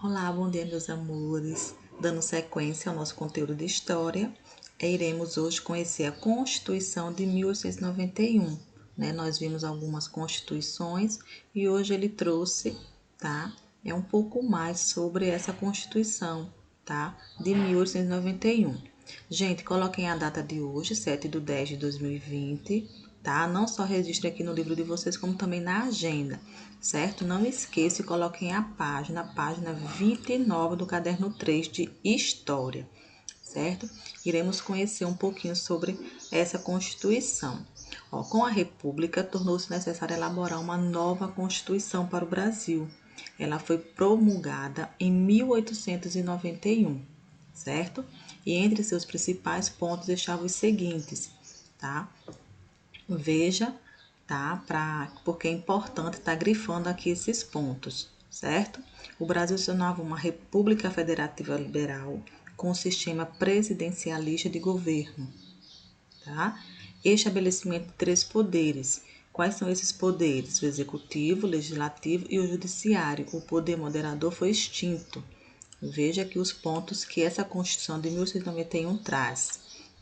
Olá, bom dia, meus amores. Dando sequência ao nosso conteúdo de história, iremos hoje conhecer a Constituição de 1891. Nós vimos algumas constituições e hoje ele trouxe, tá? Um pouco mais sobre essa Constituição, tá? De 1891. Gente, coloquem a data de hoje, 7/10/2020, tá? Não só registre aqui no livro de vocês, como também na agenda, certo? Não esqueça e coloquem a página 29 do caderno 3 de História, certo? Iremos conhecer um pouquinho sobre essa Constituição. Com a República, tornou-se necessário elaborar uma nova Constituição para o Brasil. Ela foi promulgada em 1891, certo? E entre seus principais pontos estavam os seguintes, tá? Veja, tá? Porque é importante estar grifando aqui esses pontos, certo? O Brasil se tornava uma república federativa liberal com um sistema presidencialista de governo, tá? Estabelecimento de 3 poderes. Quais são esses poderes? O executivo, o legislativo e o judiciário. O poder moderador foi extinto. Veja aqui os pontos que essa Constituição de 1891 traz,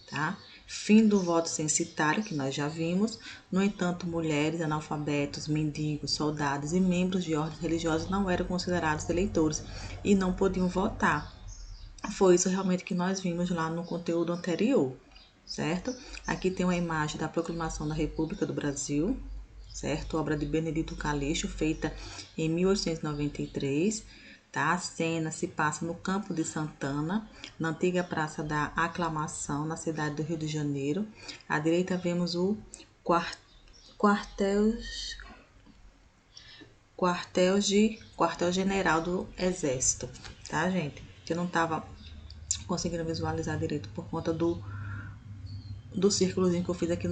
tá? Fim do voto censitário, que nós já vimos. No entanto, mulheres, analfabetos, mendigos, soldados e membros de ordens religiosas não eram considerados eleitores e não podiam votar. Foi isso realmente que nós vimos lá no conteúdo anterior, certo? Aqui tem uma imagem da Proclamação da República do Brasil, certo? Obra de Benedito Calixto, feita em 1893. Tá? A cena se passa no Campo de Santana, na antiga Praça da Aclamação, na cidade do Rio de Janeiro. À direita vemos o quartel-general do Exército, tá, gente? Que eu não estava conseguindo visualizar direito por conta do círculozinho que eu fiz aqui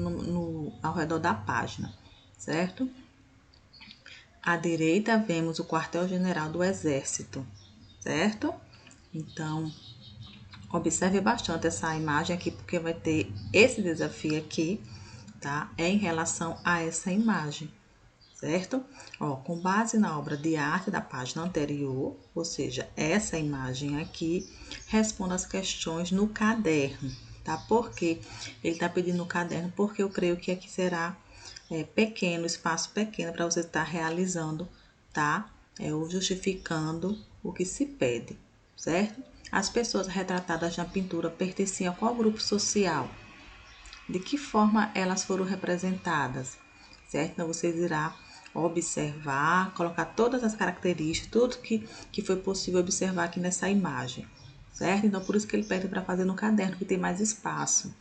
ao redor da página, certo? À direita, vemos o quartel-general do Exército, certo? Então, observe bastante essa imagem aqui, porque vai ter esse desafio aqui, tá? É em relação a essa imagem, certo? Com base na obra de arte da página anterior, ou seja, essa imagem aqui, responda as questões no caderno, tá? Por que ele está pedindo no caderno? Porque eu creio que aqui será pequeno, espaço pequeno para você estar realizando, tá? Ou justificando o que se pede, certo? As pessoas retratadas na pintura pertenciam a qual grupo social? De que forma elas foram representadas, certo? Então, você irá observar, colocar todas as características, tudo que foi possível observar aqui nessa imagem, certo? Então, por isso que ele pede para fazer no caderno, que tem mais espaço.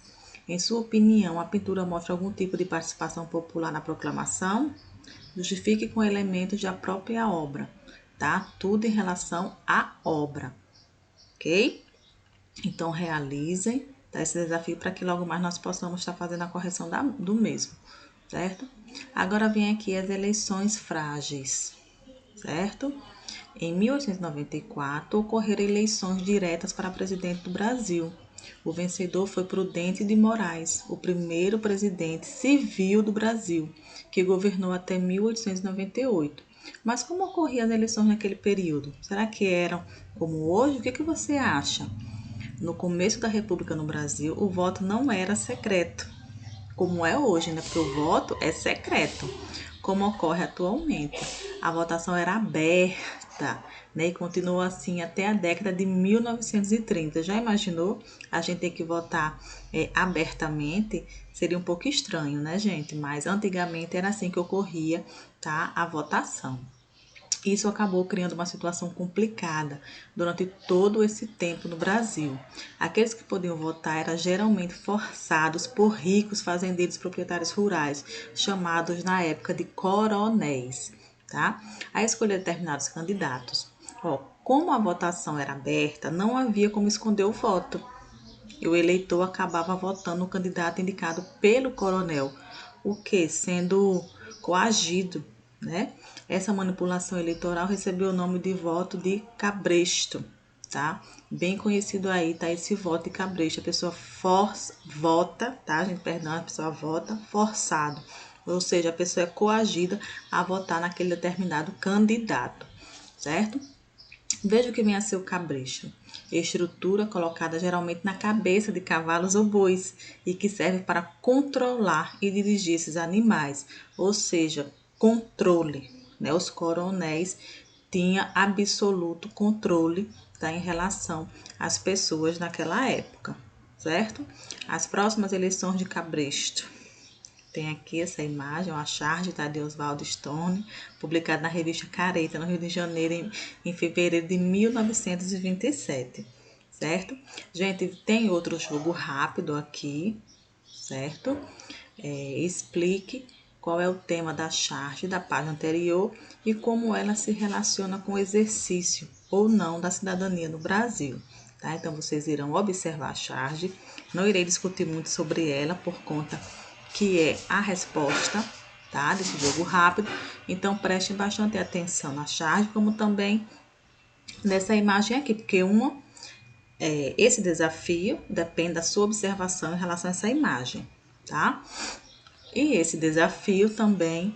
Em sua opinião, a pintura mostra algum tipo de participação popular na proclamação? Justifique com elementos da própria obra, tá? Tudo em relação à obra, ok? Então, realizem, tá, esse desafio para que logo mais nós possamos estar fazendo a correção do mesmo, certo? Agora vem aqui as eleições frágeis, certo? Em 1894, ocorreram eleições diretas para presidente do Brasil. O vencedor foi Prudente de Moraes, o primeiro presidente civil do Brasil, que governou até 1898. Mas como ocorriam as eleições naquele período? Será que eram como hoje? O que você acha? No começo da República no Brasil, o voto não era secreto, como é hoje, né? Porque o voto é secreto, como ocorre atualmente. A votação era aberta, né? E continuou assim até a década de 1930. Já imaginou a gente ter que votar abertamente? Seria um pouco estranho, né, gente? Mas antigamente era assim que ocorria, tá? A votação. Isso acabou criando uma situação complicada durante todo esse tempo no Brasil. Aqueles que podiam votar eram geralmente forçados por ricos fazendeiros proprietários rurais, chamados na época de coronéis, tá? A escolher determinados candidatos. Como a votação era aberta, não havia como esconder o voto. E o eleitor acabava votando no candidato indicado pelo coronel, o que? Sendo coagido, né? Essa manipulação eleitoral recebeu o nome de voto de cabresto, tá? Bem conhecido aí, tá? Esse voto de cabresto. A pessoa vota, tá, gente? Perdão, a pessoa vota forçado. Ou seja, a pessoa é coagida a votar naquele determinado candidato, certo? Veja o que vem a ser o cabresto. Estrutura colocada geralmente na cabeça de cavalos ou bois e que serve para controlar e dirigir esses animais, ou seja, controle, né? Os coronéis tinham absoluto controle, tá, em relação às pessoas naquela época, certo? As próximas eleições de cabresto. Tem aqui essa imagem, uma charge, tá, de Oswaldo Stone, publicada na revista Careta, no Rio de Janeiro, em fevereiro de 1927, certo? Gente, tem outro jogo rápido aqui, certo? Explique qual é o tema da charge da página anterior e como ela se relaciona com o exercício ou não da cidadania no Brasil. Tá? Então, vocês irão observar a charge. Não irei discutir muito sobre ela por conta que é a resposta, tá, desse jogo rápido. Então, prestem bastante atenção na charge, como também nessa imagem aqui, porque esse desafio depende da sua observação em relação a essa imagem, tá? E esse desafio também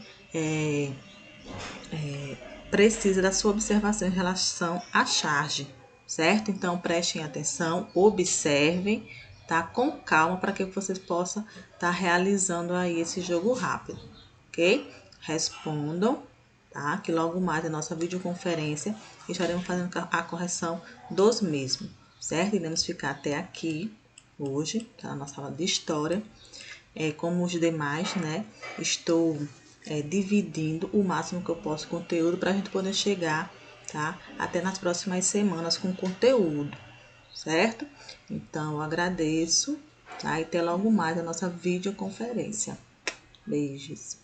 precisa da sua observação em relação à charge, certo? Então, prestem atenção, observem, tá? Com calma, para que vocês possam estar realizando aí esse jogo rápido, ok? Respondam, tá? Que logo mais na nossa videoconferência estaremos fazendo a correção dos mesmos, certo? Iremos ficar até aqui hoje, tá? Na nossa aula de história. Como os demais, né? Estou dividindo o máximo que eu posso conteúdo para a gente poder chegar, tá? Até nas próximas semanas com conteúdo, certo? Então, eu agradeço, tá? E até logo mais a nossa videoconferência. Beijos.